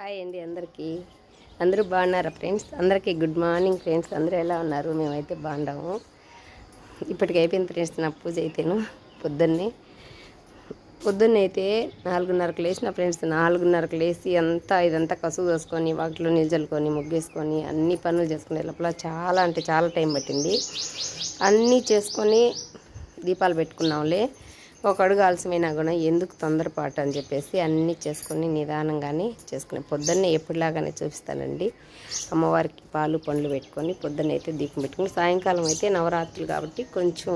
Hi అండి అందరికీ. అందరూ బాగున్నారా ఫ్రెండ్స్? అందరికీ గుడ్ మార్నింగ్ ఫ్రెండ్స్. అందరూ ఎలా ఉన్నారు? మేమైతే బాగున్నాము. ఇప్పటికి అయిపోయింది ఫ్రెండ్స్ నా పూజ అయితేను. పొద్దున్నే అయితే 4:30కు లేచిన ఫ్రెండ్స్. 4:30కు లేచి ఇదంతా కసువు వేసుకొని వాటిలో నీళ్ళు చల్లుకొని ముగ్గేసుకొని అన్ని పనులు చేసుకునే లోపల చాలా అంటే చాలా టైం పట్టింది. అన్నీ చేసుకొని దీపాలు పెట్టుకున్నాంలే. ఒక అడుగు ఆలస్యమైనా కూడా ఎందుకు తొందరపాటు అని చెప్పేసి అన్నీ చేసుకొని నిదానంగానే చేసుకుని పొద్దున్నే ఎప్పుడులాగానే చూపిస్తానండి. అమ్మవారికి పాలు పండ్లు పెట్టుకొని పొద్దున్నైతే దీపం పెట్టుకుని సాయంకాలం అయితే నవరాత్రులు కాబట్టి కొంచెం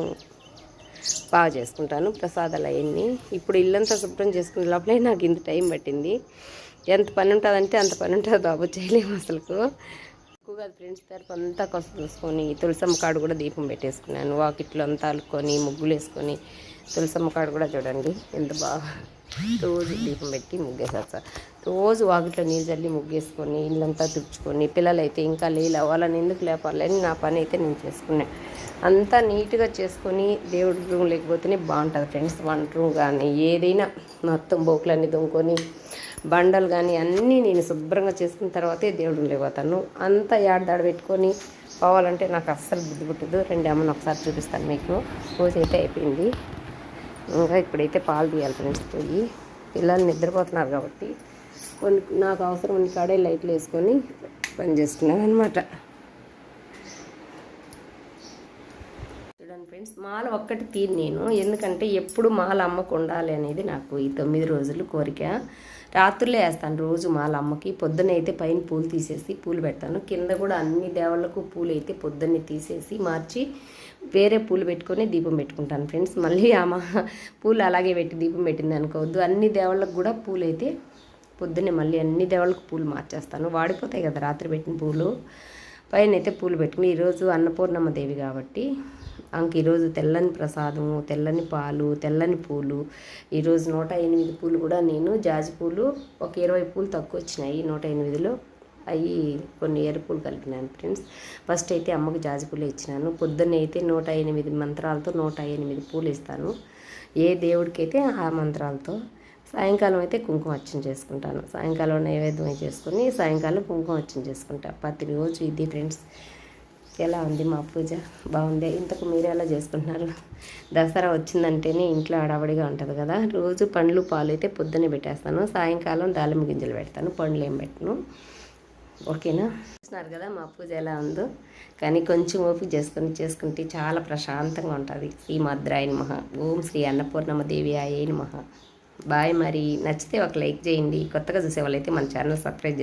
బాగా చేసుకుంటాను ప్రసాదాలు అవన్నీ. ఇప్పుడు ఇల్లంతా శుభ్రం చేసుకునే లోపలే నాకు ఇంత టైం పట్టింది. ఎంత పని ఉంటుందంటే అంత పని ఉంటుంది బాబు, చేయలేము అసలుకు. ఎక్కువగా ఫ్రెండ్స్ తరపు అంతా కసు చూసుకొని తులసమ్మ కాడు కూడా దీపం పెట్టేసుకున్నాను. వాకిట్లో అంతా అలుకొని ముగ్గులు వేసుకొని తులసమ్మ కాడు కూడా చూడండి ఎంత బాగా రోజు దీపం పెట్టి ముగ్గేస్తారు సార్. రోజు వాకిట్లో నీళ్ళు చల్లి ముగ్గేసుకొని ఇల్లంతా తుడుచుకొని పిల్లలైతే ఇంకా వాళ్ళని ఎందుకు లేపాలని నా పని అయితే నేను చేసుకున్నాను. అంతా నీట్గా చేసుకొని దేవుడి రూమ్ లేకపోతేనే బాగుంటుంది ఫ్రెండ్స్. వంట రూమ్ కానీ ఏదైనా మొత్తం బోకులన్నీ దుంకొని బండలు కానీ అన్నీ నేను శుభ్రంగా చేసుకున్న తర్వాతే దేవుడు లేకపోతాను. అంతా ఏడాడ పెట్టుకొని పోవాలంటే నాకు అస్సలు బుద్ధి పుట్టదు. అమ్మని ఒకసారి చూపిస్తాను మీకు. పూజ అయితే అయిపోయింది. ఇంకా ఇప్పుడైతే పాలు తీయాలి ఫ్రెండ్స్. పోయి పిల్లలు నిద్రపోతున్నారు కాబట్టి కొన్ని నాకు అవసరం ఉన్న కాడే లైట్లు వేసుకొని పని చేసుకున్నాను అనమాట. చూడండి ఫ్రెండ్స్, మాల ఒక్కటి తీను నేను. ఎందుకంటే ఎప్పుడు మాల అమ్మకు ఉండాలి అనేది నాకు ఈ 9 రోజులు కోరిక. రాత్రులే వేస్తాను రోజు మాల అమ్మకి. పొద్దున్న అయితే పైన పూలు తీసేసి పూలు పెడతాను. కింద కూడా అన్ని దేవుళ్ళకు పూలు అయితే పొద్దున్నే తీసేసి మార్చి వేరే పూలు పెట్టుకొని దీపం పెట్టుకుంటాను ఫ్రెండ్స్. మళ్ళీ ఆమె పూలు అలాగే పెట్టి దీపం పెట్టింది అనుకోవద్దు. అన్ని దేవుళ్ళకు కూడా పూలు అయితే పొద్దున్నే మళ్ళీ అన్ని దేవుళ్ళకు పూలు మార్చేస్తాను. వాడిపోతాయి కదా రాత్రి పెట్టిన పూలు. పైన అయితే పూలు పెట్టుకుని ఈరోజు అన్నపూర్ణమ్మ దేవి కాబట్టి ఆమెకి ఈరోజు తెల్లని ప్రసాదము, తెల్లని పాలు, తెల్లని పూలు. ఈరోజు 108 పూలు కూడా నేను జాజి పూలు ఒక 20 పూలు తక్కువ వచ్చినాయి 108లో. అవి కొన్ని ఎరుపులు కలిపినాను ఫ్రెండ్స్. ఫస్ట్ అయితే అమ్మకు జాజి పూలు ఇచ్చినాను. పొద్దున్న అయితే 108 మంత్రాలతో 108 పూలు ఇస్తాను. ఏ దేవుడికైతే ఆ మంత్రాలతో. సాయంకాలం అయితే కుంకుమ అర్చన చేసుకుంటాను. సాయంకాలం నైవేద్యం చేసుకుని సాయంకాలం కుంకుమ అర్చన చేసుకుంటాను ప్రతిరోజు. ఇది ఫ్రెండ్స్. ఎలా ఉంది మా పూజ? బాగుంది. ఇంతకు మీరు ఎలా చేసుకుంటున్నారు? దసరా వచ్చిందంటేనే ఇంట్లో హడావడిగా ఉంటుంది కదా. రోజు పండ్లు పాలు అయితే పొద్దున్నే పెట్టేస్తాను. సాయంకాలం దాలింబ గింజలు పెడతాను, పండ్లు ఏం పెట్టను. ఓకేనా? చూస్తున్నారు కదా మా పూజ ఎలా ఉందో. కానీ కొంచెం ఓపిక చేసుకుంటే చాలా ప్రశాంతంగా ఉంటుంది. శ్రీమాద్రాయ నమః. ఓం శ్రీ అన్నపూర్ణమ్మ దేవి అయ్యే నమః. బాయ్. మరి నచ్చితే ఒక లైక్ చేయండి. కొత్తగా చూసే వాళ్ళైతే మన ఛానల్ సబ్స్క్రైబ్